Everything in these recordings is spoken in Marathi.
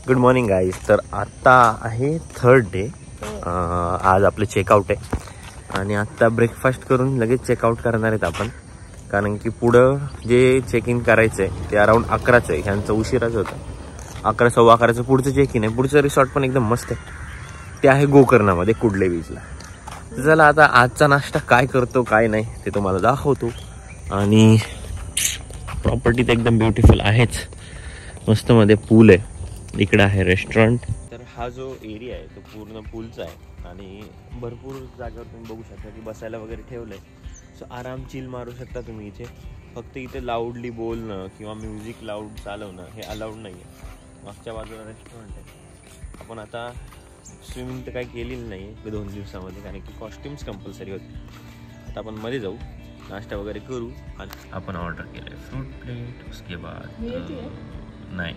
Good morning guys. तर आत्ता आहे थर्ड डे. आज आपलं चेकआउट आहे आणि आत्ता ब्रेकफास्ट करून लगेच चेकआउट करणार आहेत आपण, कारण की पुढं जे चेक इन करायचं आहे ते अराऊंड 11चं आहे. ह्यांचं उशिराच होतं. 11, 11:15 पुढचं चेक इन आहे. पुढचं रिसॉर्ट पण एकदम मस्त आहे. ते आहे गोकर्णामध्ये कुडले बीचला. तर चला आता आजचा नाश्ता काय करतो काय नाही ते तुम्हाला दाखवतो. आणि प्रॉपर्टी तर एकदम ब्युटिफुल आहेच. मस्त मध्ये पूल आहे. इकडे आहे रेस्टॉरंट. तर हा जो एरिया आहे तो पूर्ण पूलचा आहे आणि भरपूर जागेवर तुम्ही बघू शकता की बसायला वगैरे ठेवलं आहे. सो आराम चिल मारू शकता तुम्ही इथे. फक्त इथे लाऊडली बोलणं किंवा म्युझिक लाऊड चालवणं हे अलाउड नाही आहे. मागच्या बाजूला रेस्टॉरंट आहे. आपण आता स्विमिंग तर काही केलेली नाही आहे 2 दिवसामध्ये, कारण की कॉस्ट्युम्स कंपल्सरी होते. आता आपण मध्ये जाऊ, नाश्ता वगैरे करू. आणि आपण ऑर्डर केलं आहे फ्रूट प्लेट, उसके बाद नाही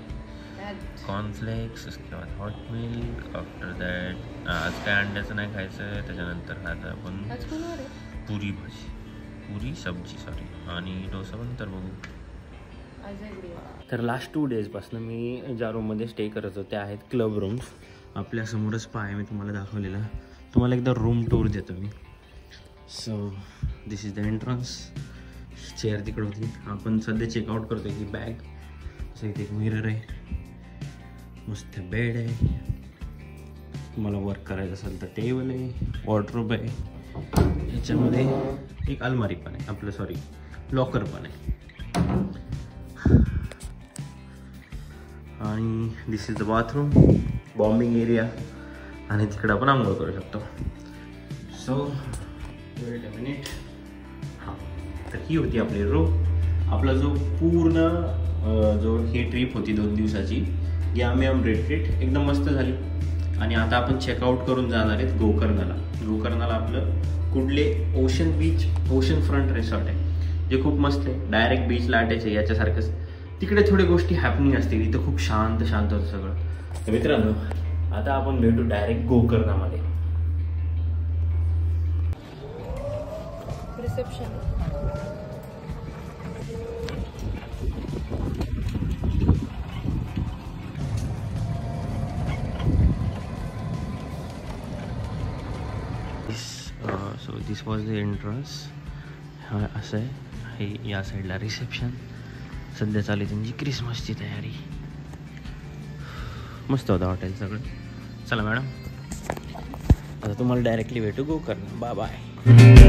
कॉर्नफ्लेक्स, उसके बाद हॉट मिल्क. आफ्टर दॅट आज काय अंड्याचं नाही खायचं आहे. त्याच्यानंतर आज आपण पुरी भाजी, पुरी सब्जी सॉरी, आणि डोसा पण तर बघू. तर लास्ट 2 डेजपासून मी ज्या रूममध्ये स्टे करत होते आहेत क्लब रूम्स. आपल्यासमोरच पाय मी तुम्हाला दाखवलेला. तुम्हाला एकदा रूम टूर देतो मी. So this is the entrance. Chair तिकडे होती. आपण सध्या चेकआउट करतो ही बॅग. असं इथे एक मिरर आहे, मस्त बेड आहे. तुम्हाला वर्क करायचं असेल तर टेबल आहे, वॉर्डरोब आहे. याच्यामध्ये एक अलमारी पण आहे, आपलं सॉरी लॉकर पण आहे. आणि this is the bathroom, bathing area. आणि तिकडे आपण आंघोळ करू शकतो. So wait a minute. हां, तर ही होती आपली रूम. आपला जो पूर्ण जो ही ट्रिप होती 2 दिवसाची, यामियम रिट्रीट एकदम मस्त झाली. आणि आता आपण चेकआउट करून जाणार आहेत गोकर्णाला. गोकर्णाला आपलं Kudle ocean beach, ocean front resort आहे, जे खूप मस्त आहे. डायरेक्ट बीचला अटॅच आहे याच्यासारखंच. तिकडे थोडी गोष्टी हॅपनिंग असतील. इथं खूप शांत शांत होतं सगळं. तर मित्रांनो, आता आपण भेटू डायरेक्ट गोकर्णामध्ये. Reception. So this was the entrance. हा असं आहे. हे या साईडला रिसेप्शन. सध्या चालू त्यांची क्रिसमसची तयारी. मस्त होतं हॉटेल सगळं. चला मॅडम, आता तुम्हाला डायरेक्टली भेटू गोकर्ण. Bye bye.